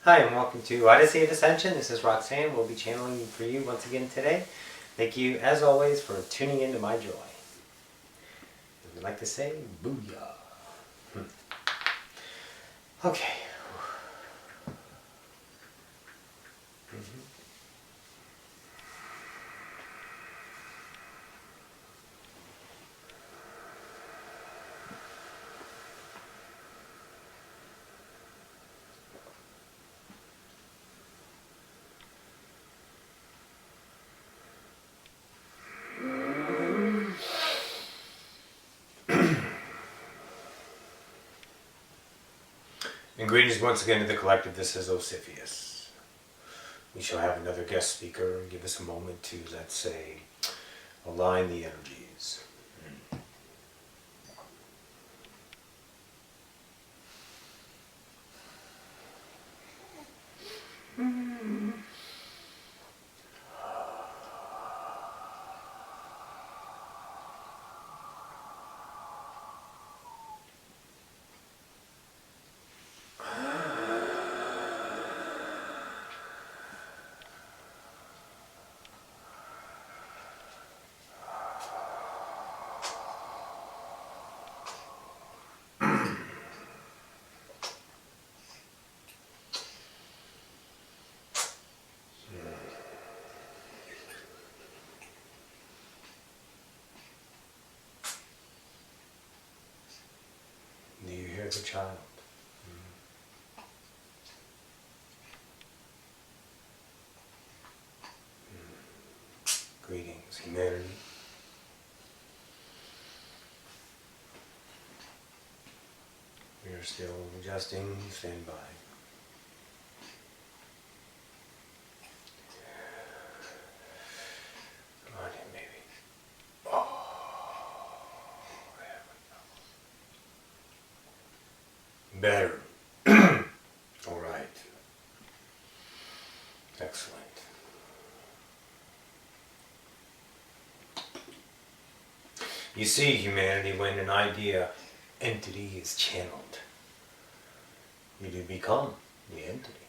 Hi, and welcome to Odyssey of Ascension. This is Roxanne. We'll be channeling for you once again today. Thank you, as always, for tuning into my joy. I would like to say, booyah. Okay. And greetings once again to the collective. This is Ocyphius. We shall have another guest speaker. Give us a moment to, let's say, align the energies. Do you hear the child? Greetings, humanity. We are still adjusting. Stand by. Come on in, baby. Oh, there we go. Better. All right. Excellent. You see, humanity, when an idea, entity is channeled, you do become the entity.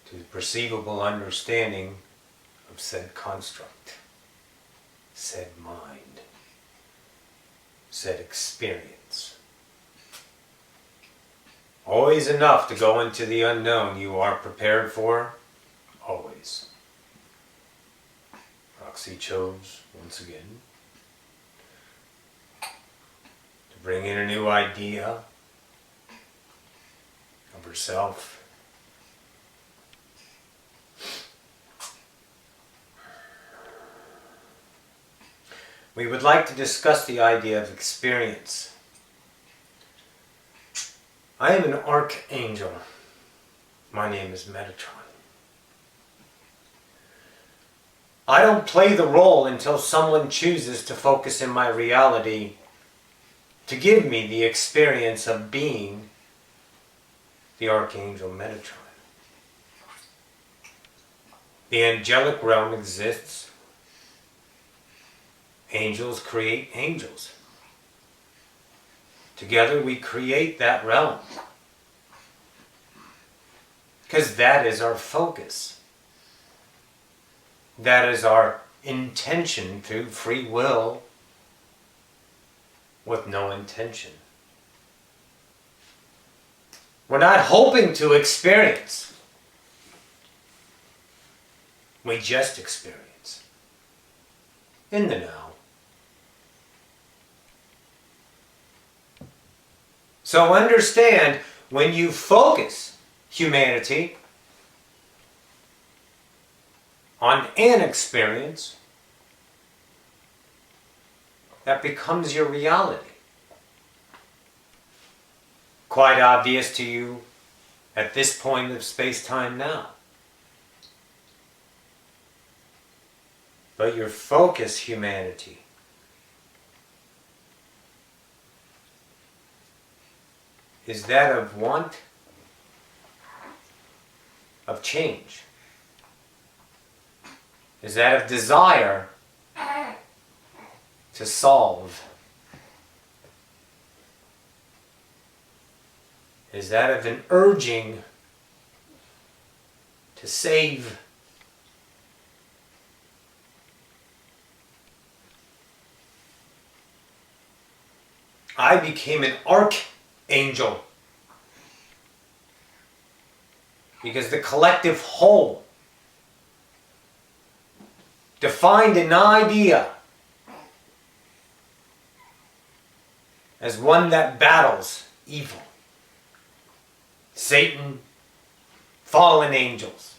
To the perceivable understanding of said construct, said mind, said experience. Always enough to go into the unknown you are prepared for, always. Roxy chose, once again, to bring in a new idea of herself. We would like to discuss the idea of experience. I am an Archangel. My name is Metatron. I don't play the role until someone chooses to focus in my reality to give me the experience of being the Archangel Metatron. The angelic realm exists. Angels create angels. Together we create that realm. Because that is our focus. That is our intention through free will with no intention. We're not hoping to experience. We just experience. In the now. So understand, when you focus, humanity, on an experience, that becomes your reality. Quite obvious to you at this point of space-time now. But your focus, humanity, is that of want, of change. Is that of desire to solve. is that of an urging to save. I became an archangel because the collective whole defined an idea as one that battles evil, Satan, fallen angels.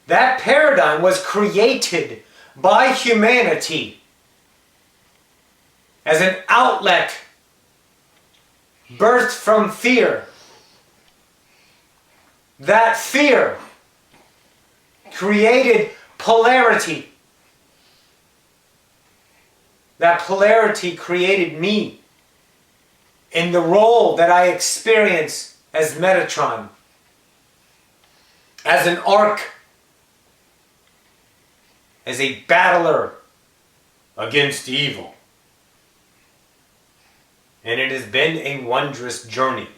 That paradigm was created by humanity as an outlet birthed from fear. That fear created polarity. That polarity created me in the role that I experience as Metatron, as an arc, as a battler against evil. And it has been a wondrous journey.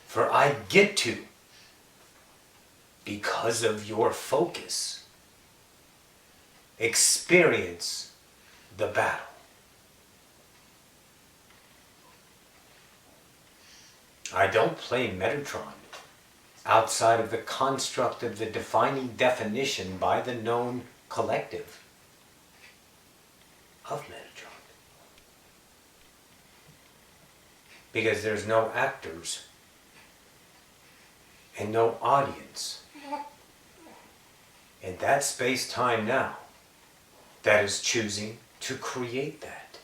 For I get to, because of your focus, experience the battle. I don't play Metatron outside of the construct of the defining definition by the known collective of Metatron. Because there's no actors and no audience in that space-time now that is choosing to create that.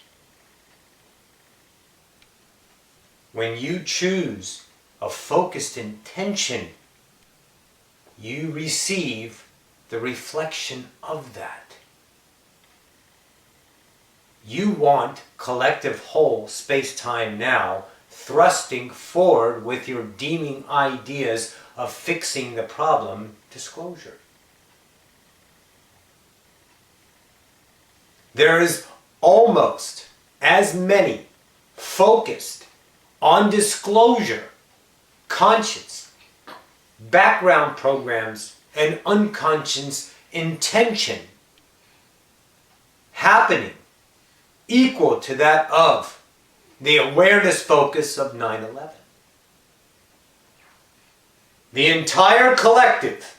When you choose a focused intention, you receive the reflection of that. You want collective whole space-time now thrusting forward with your deeming ideas of fixing the problem disclosure. There is almost as many focused on disclosure, conscious, background programs, and unconscious intention happening equal to that of the awareness focus of 9/11. The entire collective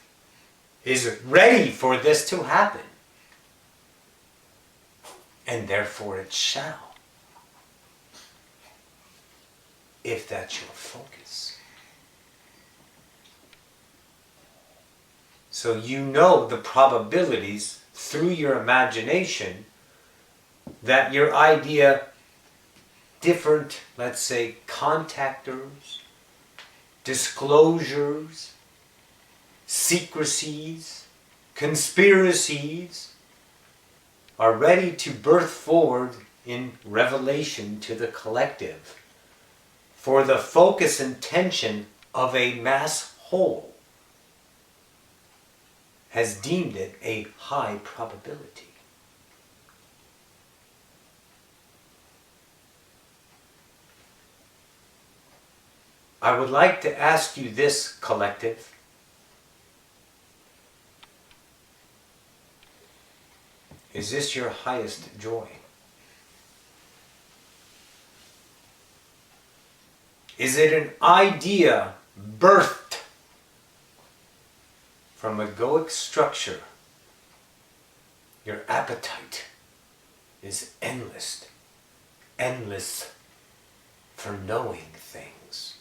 is ready for this to happen. And therefore it shall. If that's your focus. So you know the probabilities through your imagination that your idea, different, let's say, contactors, disclosures, secrecies, conspiracies, are ready to birth forward in revelation to the collective for the focus and tension of a mass whole has deemed it a high probability. I would like to ask you this, collective. Is this your highest joy? Is it an idea birthed from egoic structure? Your appetite is endless, endless for knowing things.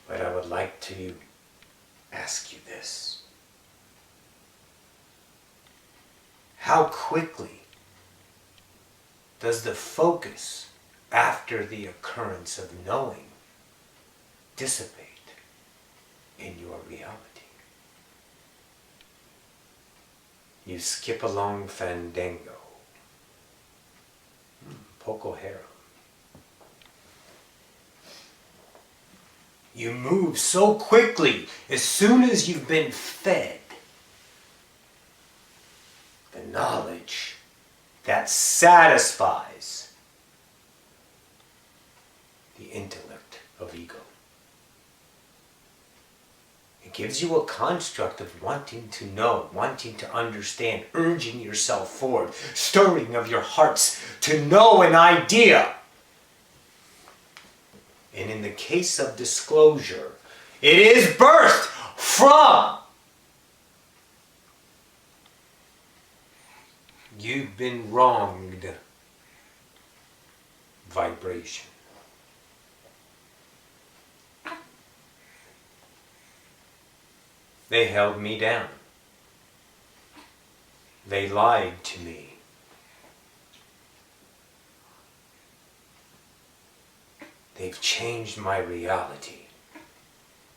But I would like to ask you this. How quickly does the focus after the occurrence of knowing dissipate in your reality? You skip along fandango, poco harem. You move so quickly as soon as you've been fed the knowledge that satisfies the intellect of ego. It gives you a construct of wanting to know, wanting to understand, urging yourself forward, stirring of your hearts to know an idea. And in the case of disclosure, it is birthed from you've been wronged vibration. They held me down. They lied to me. They've changed my reality.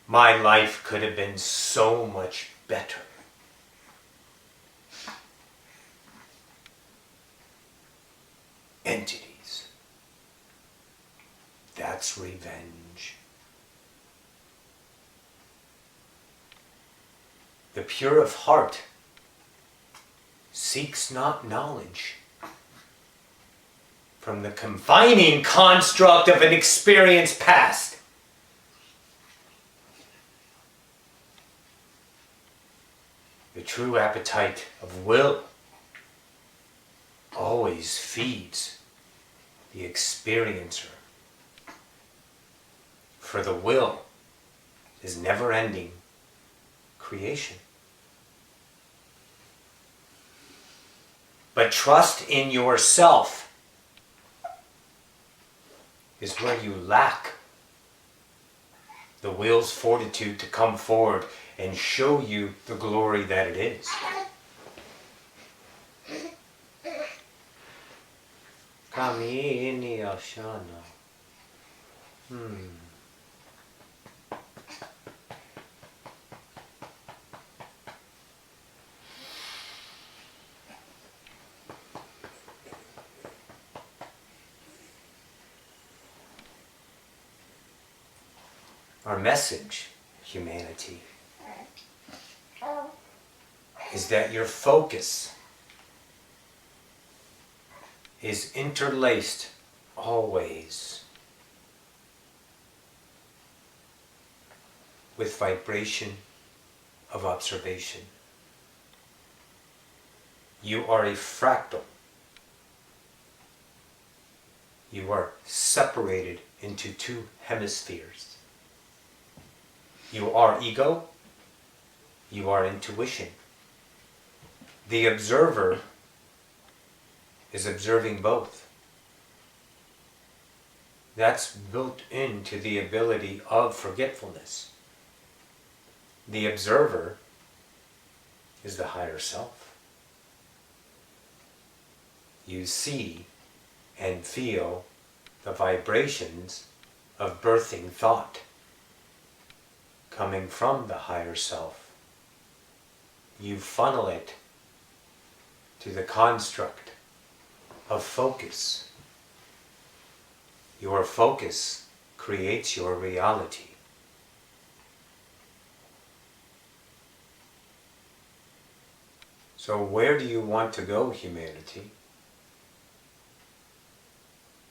My life could have been so much better. Entities. That's revenge. The pure of heart seeks not knowledge from the confining construct of an experience past. The true appetite of will always feeds the experiencer. For the will is never-ending creation. But trust in yourself is where you lack the will's fortitude to come forward and show you the glory that it is. Kamini Ashana. Our message, humanity, is that your focus is interlaced always with vibration of observation. You are a fractal. You are separated into two hemispheres. You are ego, you are intuition. The observer is observing both. That's built into the ability of forgetfulness. The observer is the higher self. You see and feel the vibrations of birthing thought coming from the higher self. You funnel it to the construct of focus. Your focus creates your reality. So where do you want to go, humanity?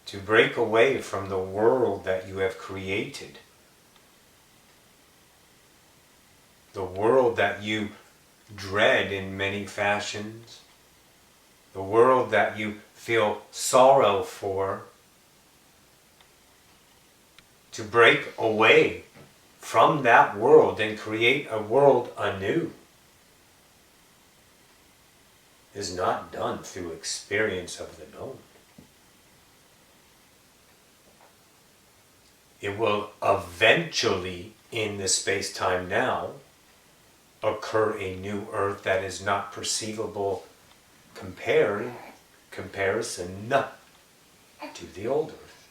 To break away from the world that you have created. The world that you dread in many fashions. The world that you feel sorrow for. To break away from that world and create a world anew is not done through experience of the known. It will eventually, in the space-time now, occur a new earth that is not perceivable comparison to the old earth.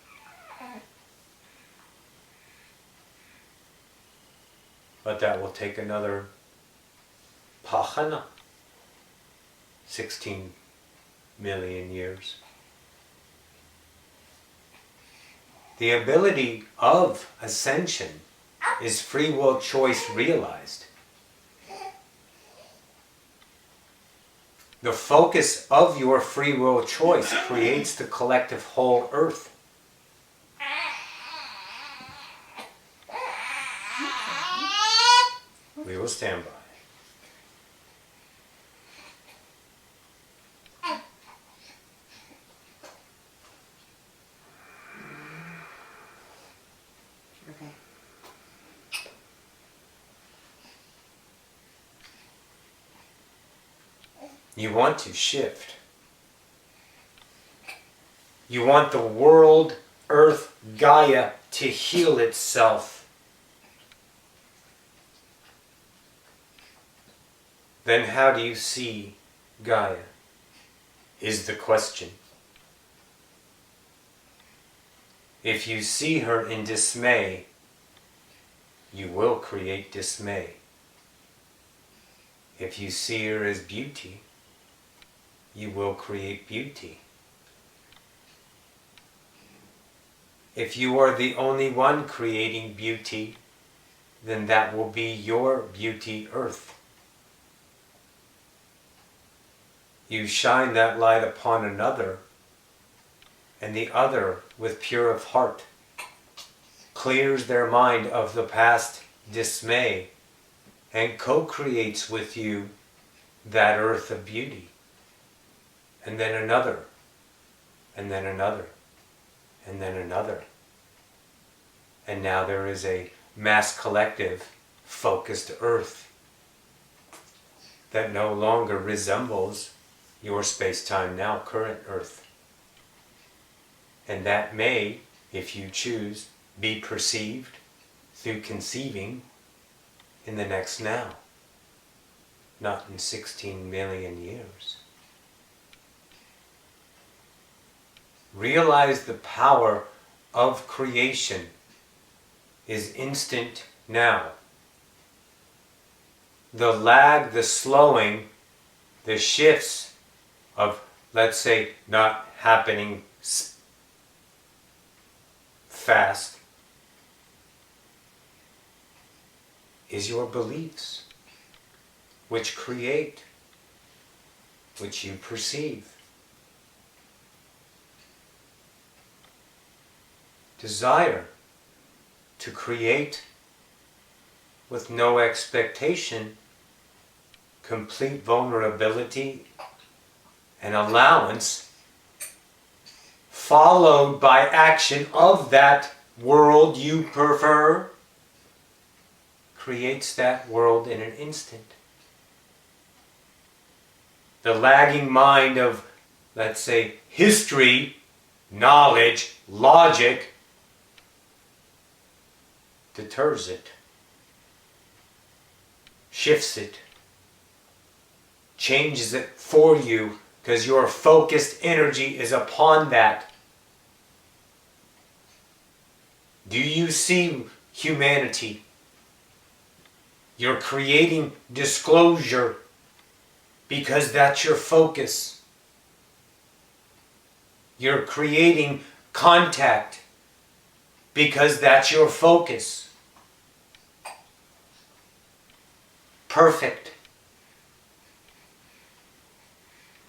But that will take another pahana, 16 million years. The ability of ascension is free will choice realized. The focus of your free will choice creates the collective whole earth. We will stand by. Okay. You want to shift. You want the world, Earth, Gaia to heal itself. Then how do you see Gaia? Is the question. If you see her in dismay, you will create dismay. If you see her as beauty, you will create beauty. If you are the only one creating beauty, then that will be your beauty earth. You shine that light upon another, and the other, with pure of heart, clears their mind of the past dismay and co-creates with you that earth of beauty. And then another, and then another, and then another. And now there is a mass collective focused earth that no longer resembles your space-time now current earth. And that may, if you choose, be perceived through conceiving in the next now, not in 16 million years. Realize the power of creation is instant now. The lag, the slowing, the shifts of, let's say, not happening fast is your beliefs, which create, which you perceive. Desire to create with no expectation, complete vulnerability and allowance, followed by action of that world you prefer, creates that world in an instant. The lagging mind of, let's say, history, knowledge, logic, deters it, shifts it, changes it for you, because your focused energy is upon that. Do you see humanity? You're creating disclosure because that's your focus. You're creating contact because that's your focus. Perfect.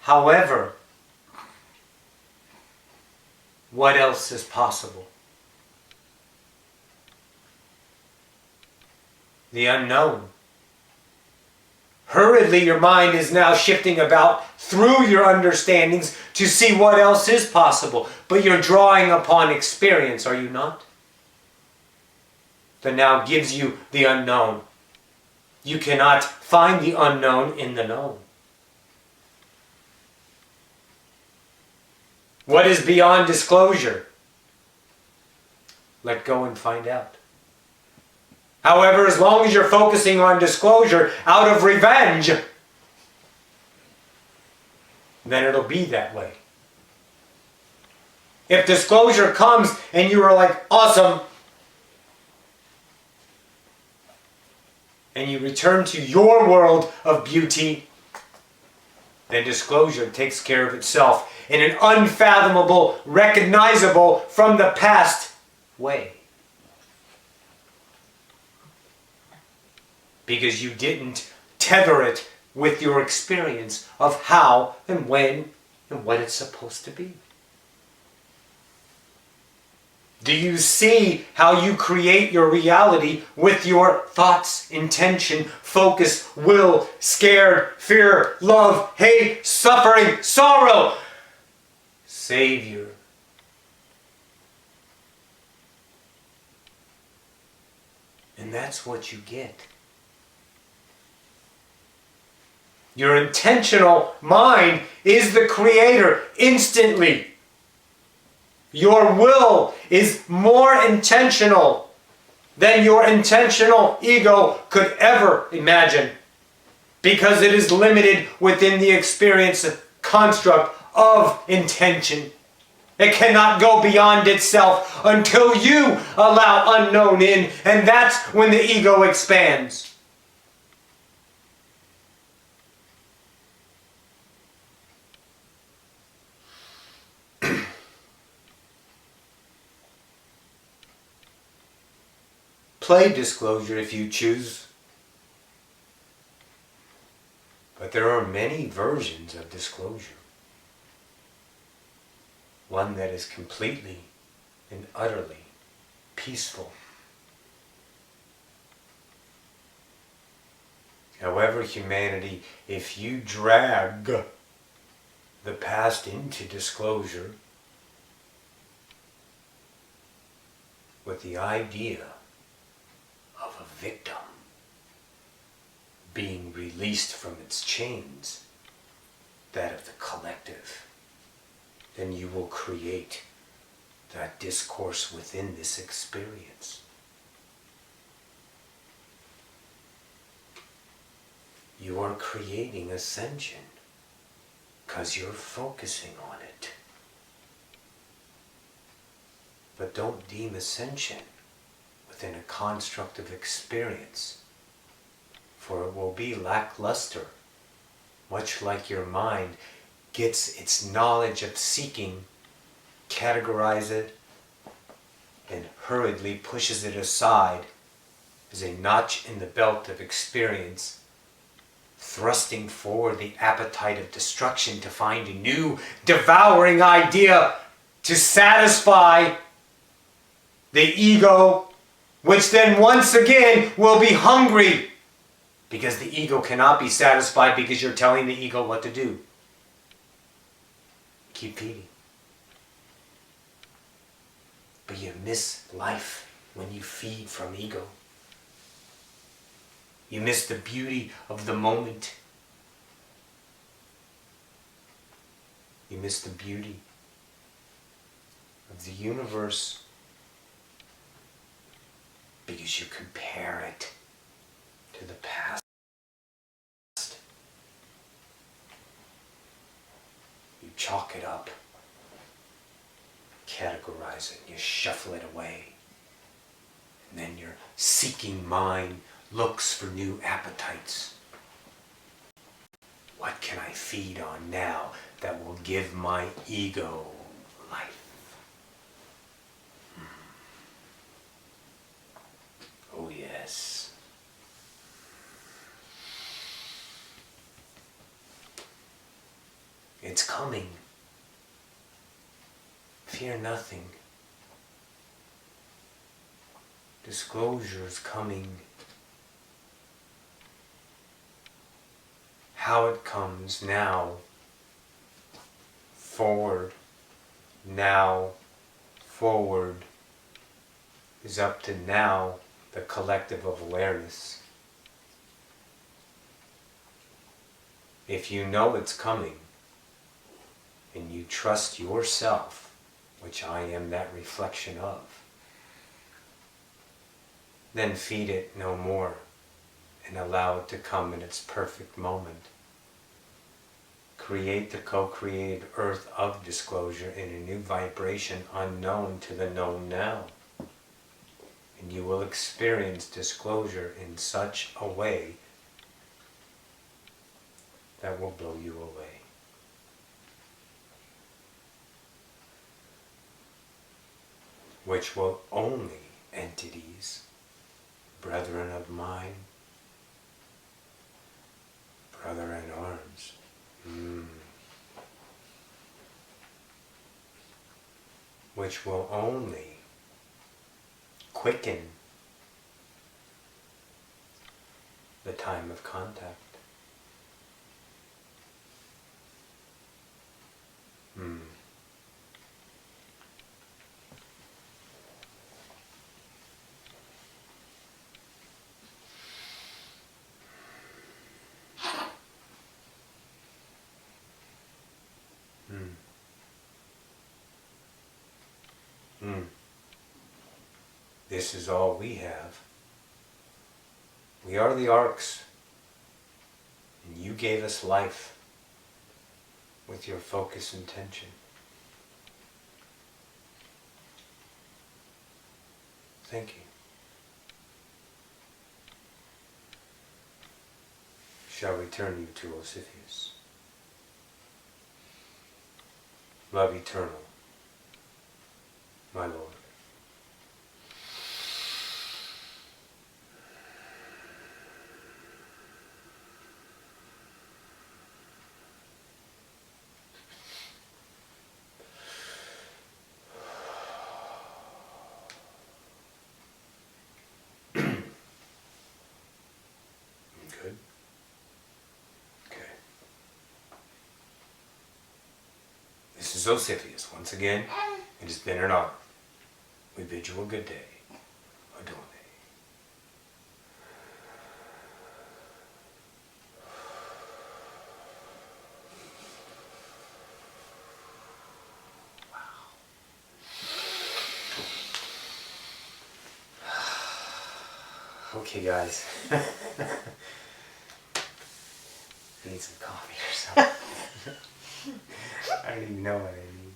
However, what else is possible? The unknown. Hurriedly, your mind is now shifting about through your understandings to see what else is possible. But you're drawing upon experience, are you not? That now gives you the unknown. You cannot find the unknown in the known. What is beyond disclosure? Let go and find out. However, as long as you're focusing on disclosure out of revenge, then it'll be that way. If disclosure comes and you are like, awesome, and you return to your world of beauty, then disclosure takes care of itself in an unfathomable, recognizable from the past way. Because you didn't tether it with your experience of how and when and what it's supposed to be? Do you see how you create your reality with your thoughts, intention, focus, will, scared, fear, love, hate, suffering, sorrow, Savior? And that's what you get. Your intentional mind is the creator instantly. Your will is more intentional than your intentional ego could ever imagine, because it is limited within the experience construct of intention. It cannot go beyond itself until you allow unknown in, and that's when the ego expands. Play disclosure if you choose. But there are many versions of disclosure. One that is completely and utterly peaceful. However, humanity, if you drag the past into disclosure with the idea of a victim being released from its chains, that of the collective, then you will create that discourse within this experience. You are creating ascension because you're focusing on it. But don't deem ascension within a construct of experience, for it will be lackluster, much like your mind gets its knowledge of seeking, categorize it, and hurriedly pushes it aside as a notch in the belt of experience, thrusting forward the appetite of destruction to find a new devouring idea to satisfy the ego, which then once again will be hungry, because the ego cannot be satisfied because you're telling the ego what to do. Keep feeding. But you miss life when you feed from ego. You miss the beauty of the moment. You miss the beauty of the universe because you compare it to the past. You chalk it up, categorize it, you shuffle it away. And then your seeking mind looks for new appetites. What can I feed on now that will give my ego life? Oh yes. It's coming. Fear nothing. Disclosure is coming. How it comes now, forward, now, forward, is up to now, the collective of awareness. If you know it's coming, and you trust yourself, which I am that reflection of, then feed it no more and allow it to come in its perfect moment. Create the co-created earth of disclosure in a new vibration unknown to the known now. And you will experience disclosure in such a way that will blow you away. Which will only entities, brethren of mine, brother in arms. Which will only quicken the time of contact. This is all we have. We are the arcs, and you gave us life with your focus and tension. Thank you. Shall return you to Ocyphius. Love eternal, my Lord. Good. Okay. This is Ocyphius once again. It has been an honor. We bid you a good day. Adone. Okay, guys. I need some coffee or something. I don't even know what I need.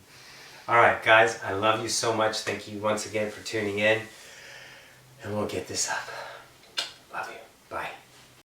Alright, guys, I love you so much. Thank you once again for tuning in. And we'll get this up. Love you. Bye.